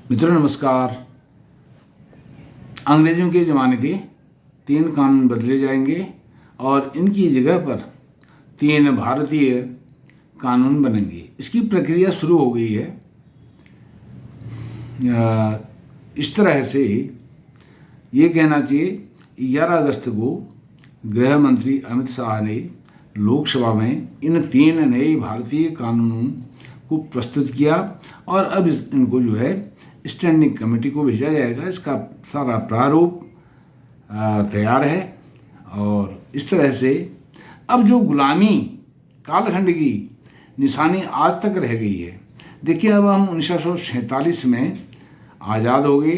मित्रों नमस्कार। अंग्रेज़ों के ज़माने के 3 कानून बदले जाएंगे और इनकी जगह पर 3 भारतीय कानून बनेंगे। इसकी प्रक्रिया शुरू हो गई है। इस तरह से ये कहना चाहिए 11 अगस्त को गृह मंत्री अमित शाह ने लोकसभा में इन 3 नए भारतीय कानूनों को प्रस्तुत किया और अब इनको जो है स्टैंडिंग कमेटी को भेजा जाएगा। इसका सारा प्रारूप तैयार है और इस तरह से अब जो गुलामी कालखंड की निशानी आज तक रह गई है। देखिए, अब हम 1947 में आज़ाद हो गए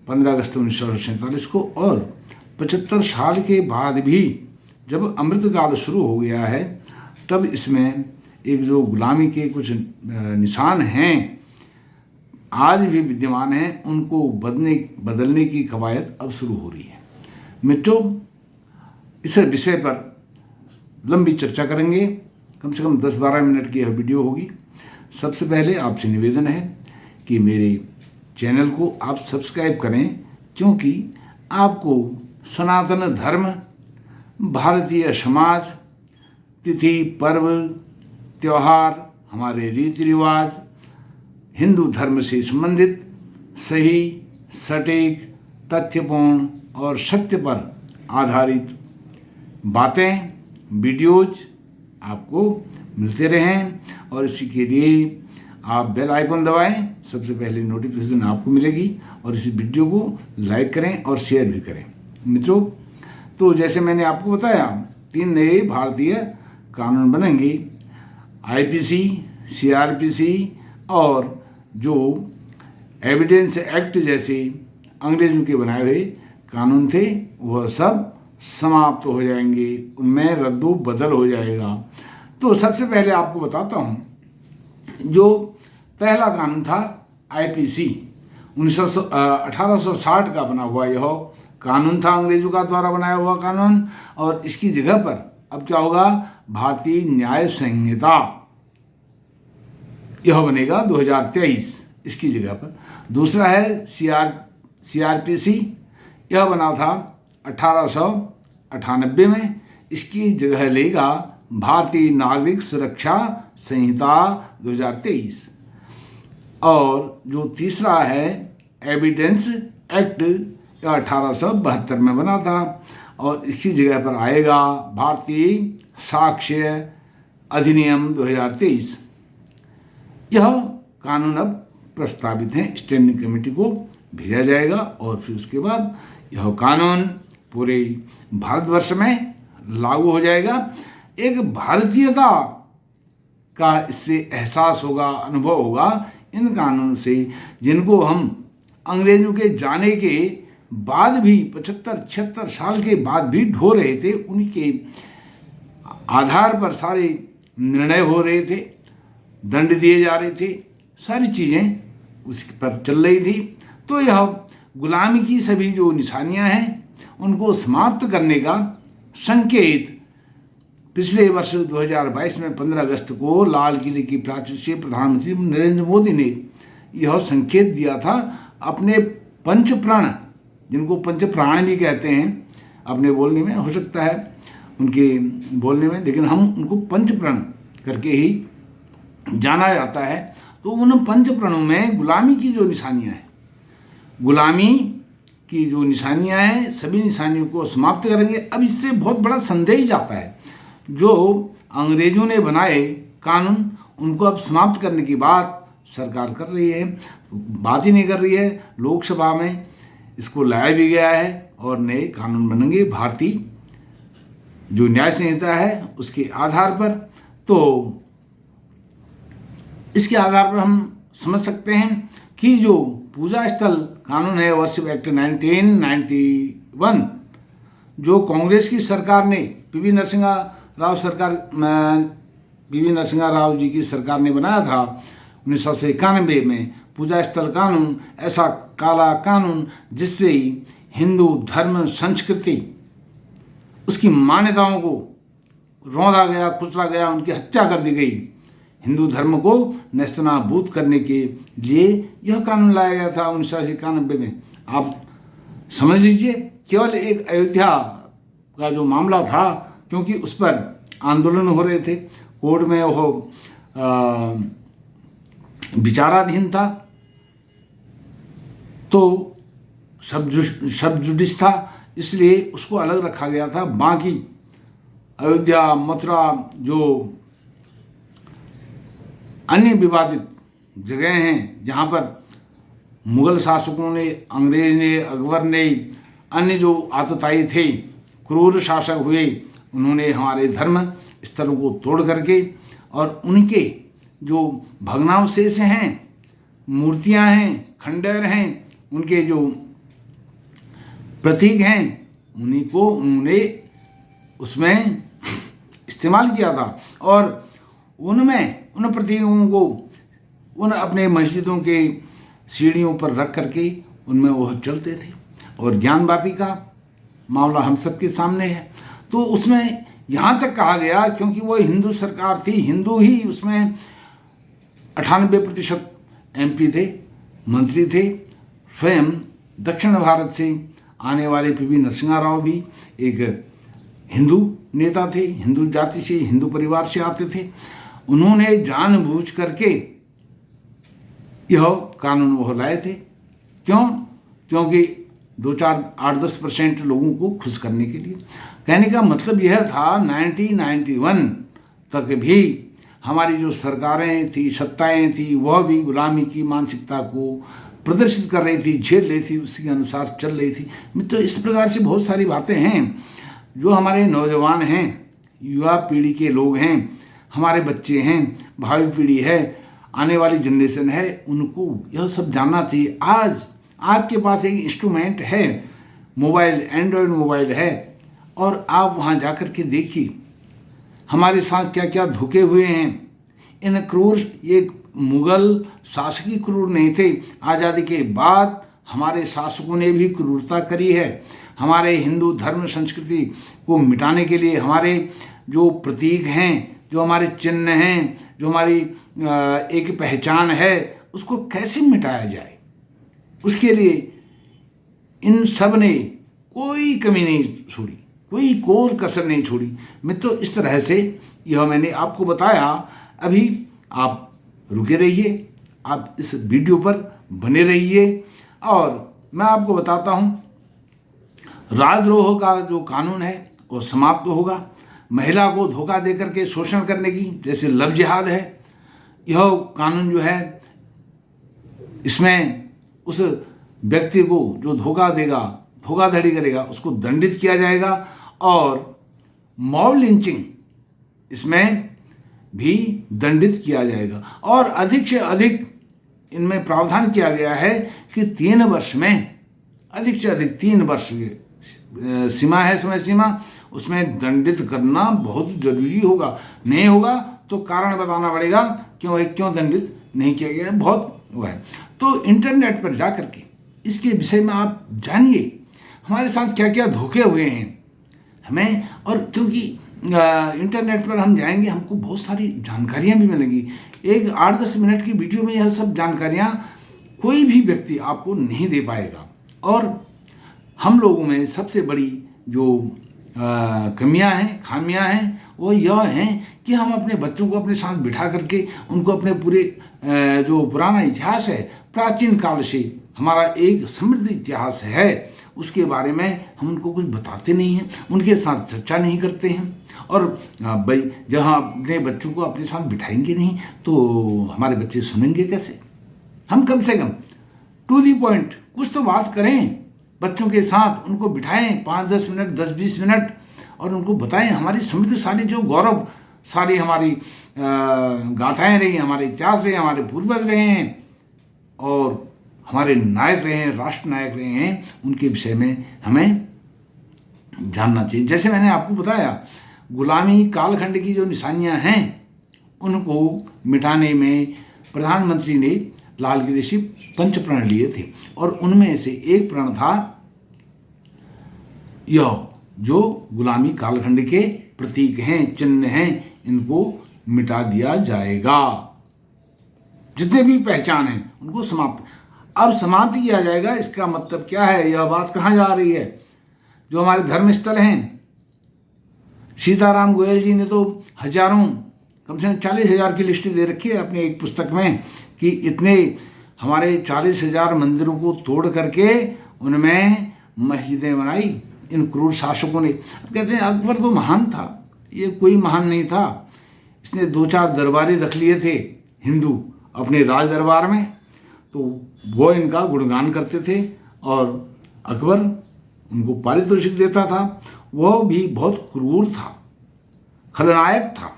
15 अगस्त 1947 को, और 75 साल के बाद भी जब अमृतकाल शुरू हो गया है तब इसमें एक जो गुलामी के कुछ निशान हैं आज भी विद्यमान हैं, उनको बदलने की कवायद अब शुरू हो रही है। मित्रों, इस विषय पर लंबी चर्चा करेंगे। कम से कम 10-12 मिनट की यह वीडियो होगी। सबसे पहले आपसे निवेदन है कि मेरे चैनल को आप सब्सक्राइब करें, क्योंकि आपको सनातन धर्म, भारतीय समाज, तिथि, पर्व, त्यौहार, हमारे रीति रिवाज, हिंदू धर्म से संबंधित सही, सटीक, तथ्यपूर्ण और सत्य पर आधारित बातें, वीडियोज आपको मिलते रहें। और इसी के लिए आप बेल आइकन दबाएं, सबसे पहले नोटिफिकेशन आपको मिलेगी। और इस वीडियो को लाइक करें और शेयर भी करें। मित्रों, तो जैसे मैंने आपको बताया 3 नए भारतीय कानून बनेंगे। आईपीसी, सीआरपीसी और जो एविडेंस एक्ट जैसे अंग्रेजों के बनाए हुए कानून थे वह सब समाप्त हो जाएंगे, उनमें रद्दो बदल हो जाएगा। तो सबसे पहले आपको बताता हूँ, जो पहला कानून था आईपीसी 1860 का बना हुआ यह कानून था, अंग्रेजों का द्वारा बनाया हुआ कानून। और इसकी जगह पर अब क्या होगा, भारतीय न्याय संहिता यह बनेगा 2023 इसकी जगह पर। दूसरा है सीआरपीसी, यह बना था 1898 में, इसकी जगह लेगा भारतीय नागरिक सुरक्षा संहिता 2023। और जो तीसरा है एविडेंस एक्ट, यह 1872 में बना था और इसकी जगह पर आएगा भारतीय साक्ष्य अधिनियम 2023। यह कानून अब प्रस्तावित है, स्टैंडिंग कमेटी को भेजा जाएगा और फिर उसके बाद यह कानून पूरे भारतवर्ष में लागू हो जाएगा। एक भारतीयता का इससे एहसास होगा, अनुभव होगा इन कानूनों से, जिनको हम अंग्रेजों के जाने के बाद भी 75-76 साल के बाद भी ढो रहे थे। उनके आधार पर सारे निर्णय हो रहे थे, दंड दिए जा रहे थे, सारी चीज़ें उस पर चल रही थी। तो यह गुलामी की सभी जो निशानियां हैं उनको समाप्त करने का संकेत पिछले वर्ष 2022 में 15 अगस्त को लाल किले की प्राचीर से प्रधानमंत्री नरेंद्र मोदी ने यह संकेत दिया था अपने पंचप्राण, जिनको पंचप्राण भी कहते हैं अपने बोलने में, हो सकता है उनके बोलने में, लेकिन हम उनको पंचप्राण करके ही जाना जाता है। तो उन पंचप्रणों में गुलामी की जो निशानियां हैं, गुलामी की जो निशानियां हैं, सभी निशानियों को समाप्त करेंगे। अब इससे बहुत बड़ा संदेश जाता है, जो अंग्रेजों ने बनाए कानून उनको अब समाप्त करने की बात सरकार कर रही है, बात ही नहीं कर रही है। लोकसभा में इसको लाया भी गया है और नए कानून बनेंगे भारतीय जो न्याय संहिता है उसके आधार पर। तो इसके आधार पर हम समझ सकते हैं कि जो पूजा स्थल कानून है, वर्शिप एक्ट 1991, जो कांग्रेस की सरकार ने पीवी नरसिम्हा राव जी की सरकार ने बनाया था 1991 में, पूजा स्थल कानून, ऐसा काला कानून जिससे हिंदू धर्म, संस्कृति, उसकी मान्यताओं को रौंदा गया, कुचला गया, उनकी हत्या कर दी गई। हिंदू धर्म को नेस्तनाबूद करने के लिए यह कानून लाया गया था 1991 में। आप समझ लीजिए, केवल एक अयोध्या का जो मामला था, क्योंकि उस पर आंदोलन हो रहे थे, कोर्ट में वो विचाराधीन था, तो सब जुडिस था, इसलिए उसको अलग रखा गया था। बाकी अयोध्या, मथुरा, जो अन्य विवादित जगह हैं जहाँ पर मुगल शासकों ने, अंग्रेज ने, अकबर ने, अन्य जो आतताई थे, क्रूर शासक हुए, उन्होंने हमारे धर्म स्थलों को तोड़ करके और उनके जो भग्नावशेष हैं, मूर्तियां हैं, खंडहर हैं, उनके जो प्रतीक हैं, उन्हीं को उन्होंने उसमें इस्तेमाल किया था और उन प्रतीकों को उन अपने मस्जिदों के सीढ़ियों पर रख करके उनमें वह चलते थे। और ज्ञानवापी का मामला हम सबके सामने है। तो उसमें यहाँ तक कहा गया, क्योंकि वो हिंदू सरकार थी, हिंदू ही उसमें 98% MP थे, मंत्री थे। स्वयं दक्षिण भारत से आने वाले PV नरसिम्हा राव भी एक हिंदू नेता थे, हिंदू जाति से, हिंदू परिवार से आते थे। उन्होंने जानबूझ करके यह कानून वो लाए थे। क्यों? क्योंकि 8-10% लोगों को खुश करने के लिए। कहने का मतलब यह था 1991 तक भी हमारी जो सरकारें थी, सत्ताएं थी, वह भी गुलामी की मानसिकता को प्रदर्शित कर रही थी, झेल रही थी, उसी के अनुसार चल रही थी। तो इस प्रकार से बहुत सारी बातें हैं जो हमारे नौजवान हैं, युवा पीढ़ी के लोग हैं, हमारे बच्चे हैं, भावी पीढ़ी है, आने वाली जनरेशन है, उनको यह सब जानना चाहिए। आज आपके पास एक इंस्ट्रूमेंट है, मोबाइल, एंड्रॉयड मोबाइल है, और आप वहाँ जा कर के देखिए हमारे साथ क्या क्या धोखे हुए हैं। इन क्रूर, ये मुगल शासक ही क्रूर नहीं थे, आज़ादी के बाद हमारे शासकों ने भी क्रूरता करी है। हमारे हिंदू धर्म संस्कृति को मिटाने के लिए हमारे जो प्रतीक हैं, जो हमारे चिन्ह हैं, जो हमारी एक पहचान है, उसको कैसे मिटाया जाए, उसके लिए इन सब ने कोई कमी नहीं छोड़ी, कोई कोर कसर नहीं छोड़ी। मित्रों, इस तरह से यह मैंने आपको बताया। अभी आप रुके रहिए, आप इस वीडियो पर बने रहिए और मैं आपको बताता हूँ, राजद्रोह का जो कानून है वो समाप्त होगा। महिला को धोखा दे करके शोषण करने की, जैसे लव जिहाद है, यह कानून जो है, इसमें उस व्यक्ति को जो धोखा देगा, धोखाधड़ी करेगा, उसको दंडित किया जाएगा। और मॉब लिंचिंग, इसमें भी दंडित किया जाएगा। और अधिक से अधिक इनमें प्रावधान किया गया है कि 3 वर्ष में, अधिक से अधिक 3 वर्ष सीमा है, समय सीमा, उसमें दंडित करना बहुत जरूरी होगा। नहीं होगा तो कारण बताना पड़ेगा क्यों दंडित नहीं किया गया, बहुत हुआ है। तो इंटरनेट पर जा करके इसके विषय में आप जानिए हमारे साथ क्या क्या धोखे हुए हैं हमें। और क्योंकि इंटरनेट पर हम जाएंगे, हमको बहुत सारी जानकारियां भी मिलेंगी। एक 8-10 मिनट की वीडियो में यह सब जानकारियां कोई भी व्यक्ति आपको नहीं दे पाएगा। और हम लोगों में सबसे बड़ी जो कमियां हैं, खामियां हैं, वो यह हैं कि हम अपने बच्चों को अपने साथ बिठा करके उनको अपने पूरे जो पुराना इतिहास है, प्राचीन काल से हमारा एक समृद्ध इतिहास है, उसके बारे में हम उनको कुछ बताते नहीं हैं, उनके साथ चर्चा नहीं करते हैं। और भाई, जहाँ अपने बच्चों को अपने साथ बिठाएंगे नहीं तो हमारे बच्चे सुनेंगे कैसे। हम कम से कम टू दी पॉइंट कुछ तो बात करें बच्चों के साथ, उनको बिठाएं 5-10 मिनट, 10-20 मिनट, और उनको बताएं हमारी समृद्धशाली जो गौरव सारी हमारी गाथाएं रही, हमारे इतिहास रहे, हमारे पूर्वज रहे हैं और हमारे नायक रहे हैं, राष्ट्र नायक रहे हैं, उनके विषय में हमें जानना चाहिए। जैसे मैंने आपको बताया, गुलामी कालखंड की जो निशानियां हैं उनको मिटाने में प्रधानमंत्री ने लाल किले से 5 प्रण लिए थे, और उनमें से एक प्रण था यह, जो गुलामी कालखंड के प्रतीक हैं, चिन्ह हैं, इनको मिटा दिया जाएगा। जितने भी पहचान हैं उनको समाप्त, अब समाप्त किया जाएगा। इसका मतलब क्या है, यह बात कहाँ जा रही है? जो हमारे धर्मस्थल हैं, सीताराम गोयल जी ने तो हजारों, कम से कम 40,000 की लिस्ट दे रखी है अपनी एक पुस्तक में कि इतने हमारे 40,000 मंदिरों को तोड़ करके उनमें मस्जिदें बनाई इन क्रूर शासकों ने। कहते हैं अकबर तो महान था, ये कोई महान नहीं था। इसने 2-4 दरबारी रख लिए थे हिंदू अपने राज दरबार में, तो वो इनका गुणगान करते थे और अकबर उनको पारितोषिक देता था। वह भी बहुत क्रूर था, खलनायक था।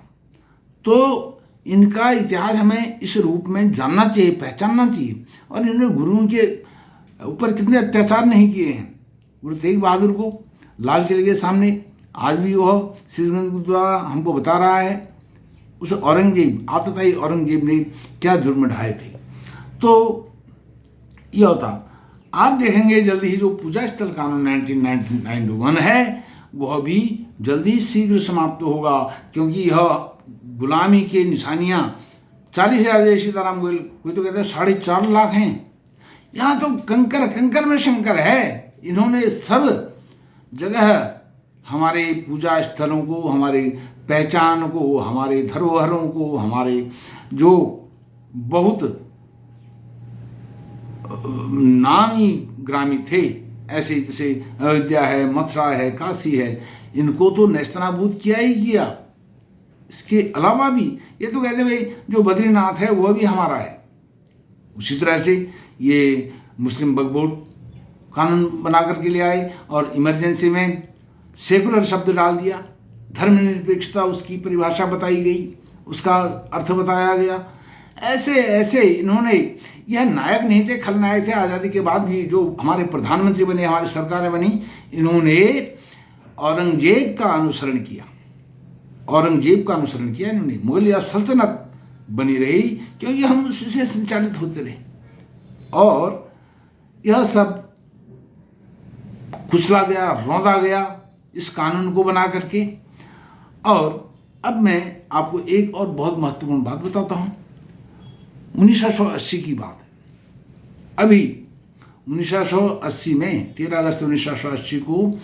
तो इनका इतिहास हमें इस रूप में जानना चाहिए, पहचानना चाहिए। और इन्होंने गुरुओं के ऊपर कितने अत्याचार नहीं किए हैं। गुरु तेग बहादुर को लाल किले के सामने आज भी वह शीशगंज गुरुद्वारा हमको बता रहा है, उस औरंगजेब, आतताई औरंगजेब ने क्या जुर्म ढाए थे। तो यह होता, आप देखेंगे जल्दी ही जो पूजा स्थल कानून 1991 है वह भी जल्दी शीघ्र समाप्त होगा, क्योंकि यह गुलामी के निशानियां 40,000 सीताराम गोयल, कोई तो कहते हैं 4.5 लाख हैं। यहाँ तो कंकर कंकर में शंकर है। इन्होंने सब जगह हमारे पूजा स्थलों को, हमारे पहचान को, हमारे धरोहरों को, हमारे जो बहुत नामी ग्रामी थे, ऐसे जैसे अयोध्या है, मथुरा है, काशी है, इनको तो नेस्तनाबूद किया ही किया। इसके अलावा भी ये तो कहते भाई जो बद्रीनाथ है वह भी हमारा है। उसी तरह से ये मुस्लिम वक्फ बोर्ड कानून बना करके ले आए और इमरजेंसी में सेकुलर शब्द डाल दिया। धर्मनिरपेक्षता उसकी परिभाषा बताई गई, उसका अर्थ बताया गया। ऐसे ऐसे इन्होंने, यह नायक नहीं थे, खलनायक थे। आज़ादी के बाद भी जो हमारे प्रधानमंत्री बने, हमारी सरकारें बनी, इन्होंने औरंगजेब का अनुसरण किया। औरंगजेब का अनुसरण किया इन्होंने। मुगलिया सल्तनत बनी रही क्योंकि हम उससे संचालित होते रहे और यह सब कुचला गया, रौंदा गया इस कानून को बना करके। और अब मैं आपको एक और बहुत महत्वपूर्ण बात बताता हूँ। 1980 की बात है। अभी 1980 में 13 अगस्त 1980 को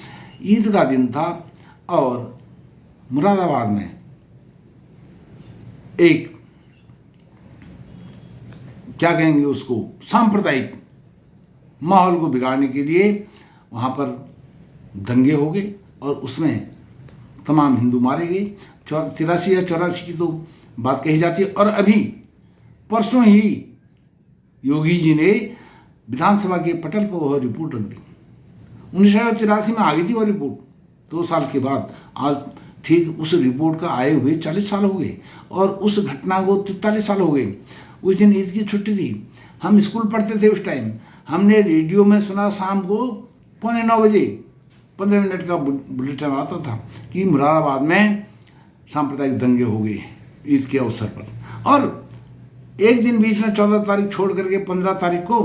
ईद का दिन था और मुरादाबाद में एक, क्या कहेंगे उसको, सांप्रदायिक माहौल को बिगाड़ने के लिए वहाँ पर दंगे हो गए और उसमें तमाम हिंदू मारे गए। 83 या 84 की तो बात कही जाती है। और अभी परसों ही योगी जी ने विधानसभा के पटल पर वह रिपोर्ट रख दी। 1983 में आ गई थी वह रिपोर्ट। 2 साल के बाद आज ठीक उस रिपोर्ट का आए हुए 40 साल हो गए और उस घटना को 43 साल हो गए। उस दिन ईद की छुट्टी थी, हम स्कूल पढ़ते थे उस टाइम। हमने रेडियो में सुना शाम को 9:15 बजे 15 मिनट का बुलेटिन आता था कि मुरादाबाद में सांप्रदायिक दंगे हो गए ईद के अवसर पर। और एक दिन बीच में 14 तारीख छोड़ करके 15 तारीख को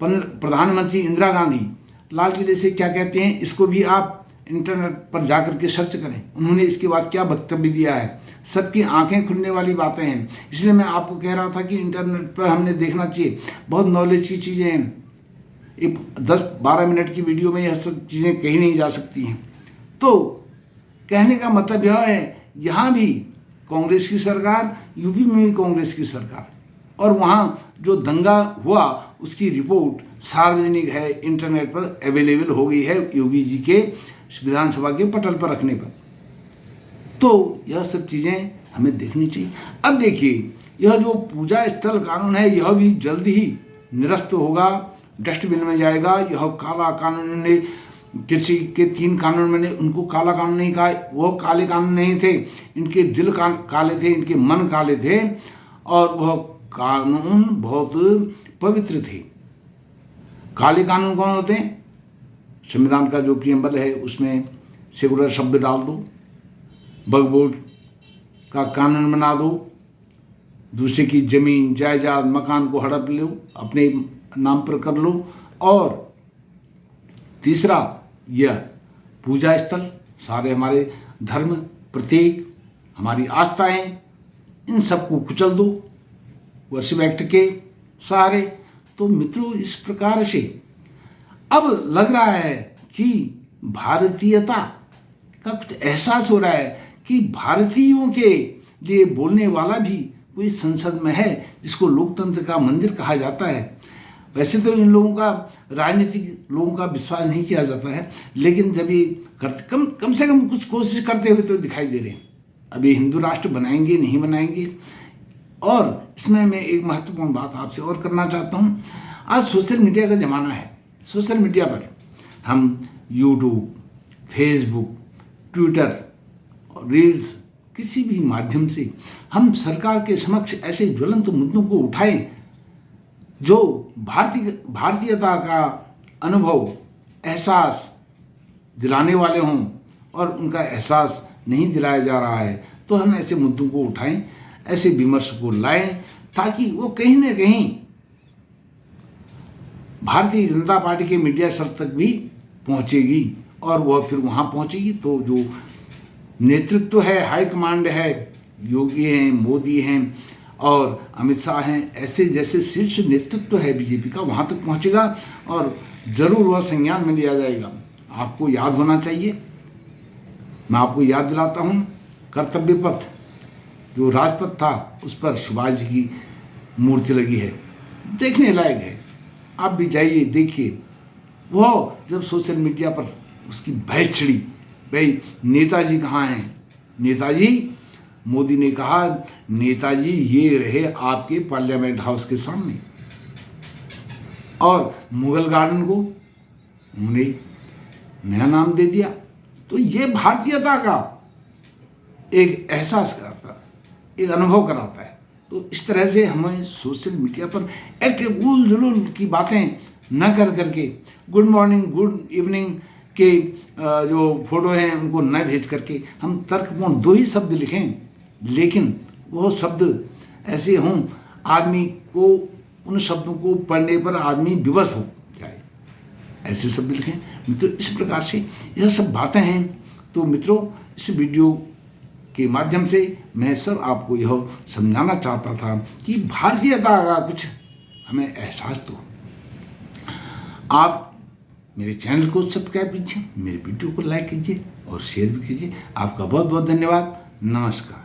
प्रधानमंत्री इंदिरा गांधी लाल किले से क्या कहते हैं, इसको भी आप इंटरनेट पर जाकर के सर्च करें। उन्होंने इसके बाद क्या वक्तव्य दिया है, सबकी आंखें खुलने वाली बातें हैं। इसलिए मैं आपको कह रहा था कि इंटरनेट पर हमने देखना चाहिए, बहुत नॉलेज की चीज़ें हैं। एक 10-12 मिनट की वीडियो में यह सब चीज़ें कही नहीं जा सकती हैं। तो कहने का मतलब यह है, यहाँ भी कांग्रेस की सरकार, यूपी में भी कांग्रेस की सरकार, और वहाँ जो दंगा हुआ उसकी रिपोर्ट सार्वजनिक है, इंटरनेट पर अवेलेबल हो गई है योगी जी के विधानसभा के पटल पर रखने पर। तो यह सब चीज़ें हमें देखनी चाहिए। अब देखिए, यह जो पूजा स्थल कानून है यह भी जल्द ही निरस्त होगा, डस्टबिन में जाएगा। यह काला कानून ने, कृषि के 3 कानून मैंने उनको काला कानून नहीं कहा, वह काले कानून नहीं थे। इनके दिल काले थे, इनके मन काले थे और वह कानून बहुत पवित्र थे। काले कानून कौन होते हैं? संविधान का जो प्रियम्बल है उसमें सेकुलर शब्द डाल दो, वक्फ बोर्ड का कानून बना दो, दूसरे की जमीन जायदाद मकान को हड़प लो, अपने नाम पर कर लो, और तीसरा यह पूजा स्थल, सारे हमारे धर्म प्रतीक, हमारी आस्थाएं, इन सबको कुचल दो वर्षिप एक्ट के सहारे। तो मित्रों, इस प्रकार से अब लग रहा है कि भारतीयता का कुछ एहसास हो रहा है कि भारतीयों के लिए बोलने वाला भी कोई संसद में है, जिसको लोकतंत्र का मंदिर कहा जाता है। वैसे तो इन लोगों का, राजनीतिक लोगों का विश्वास नहीं किया जाता है, लेकिन जब ये करते कम से कम कुछ कोशिश करते हुए तो दिखाई दे रहे हैं। अब ये हिंदू राष्ट्र बनाएंगे नहीं बनाएंगे। और इसमें मैं एक महत्वपूर्ण बात आपसे और करना चाहता हूँ। आज सोशल मीडिया का ज़माना है। सोशल मीडिया पर हम यूट्यूब, फेसबुक, ट्विटर और रील्स, किसी भी माध्यम से हम सरकार के समक्ष ऐसे ज्वलंत मुद्दों को उठाएं जो भारतीयता का अनुभव, एहसास दिलाने वाले हों, और उनका एहसास नहीं दिलाया जा रहा है, तो हम ऐसे मुद्दों को उठाएं, ऐसे विमर्श को लाएं, ताकि वो कहीं ना कहीं भारतीय जनता पार्टी के मीडिया स्तर तक भी पहुंचेगी, और वह फिर वहां पहुंचेगी तो जो नेतृत्व है, हाई कमांड है, योगी हैं, मोदी हैं और अमित शाह हैं, ऐसे जैसे शीर्ष नेतृत्व है बीजेपी का, वहाँ तक पहुँचेगा और ज़रूर वह संज्ञान में लिया जाएगा। आपको याद होना चाहिए, मैं आपको याद दिलाता हूँ, कर्तव्य पथ जो राजपथ था उस पर सुभाष जी की मूर्ति लगी है, देखने लायक है। आप भी जाइए, देखिए। वो जब सोशल मीडिया पर उसकी बहस छिड़ी, भाई नेताजी कहाँ हैं, नेताजी, मोदी ने कहा नेताजी ये रहे आपके पार्लियामेंट हाउस के सामने, और मुगल गार्डन को उन्होंने नया नाम दे दिया। तो ये भारतीयता का एक एहसास कराता, एक अनुभव कराता है। तो इस तरह से हमें सोशल मीडिया पर एक उल जुलूल की बातें न कर करके, गुड मॉर्निंग, गुड इवनिंग के जो फोटो हैं उनको न भेज करके हम तर्कपूर्ण 2 ही शब्द लिखें, लेकिन वो शब्द ऐसे हों आदमी को, उन शब्दों को पढ़ने पर आदमी विवश हो जाए, ऐसे शब्द लिखें। तो इस प्रकार से यह सब बातें हैं। तो मित्रों, इस वीडियो के माध्यम से मैं सब आपको यह समझाना चाहता था कि भारतीयता का कुछ हमें एहसास दो। आप मेरे चैनल को सब्सक्राइब कीजिए, मेरे वीडियो को लाइक कीजिए और शेयर भी कीजिए। आपका बहुत बहुत धन्यवाद। नमस्कार।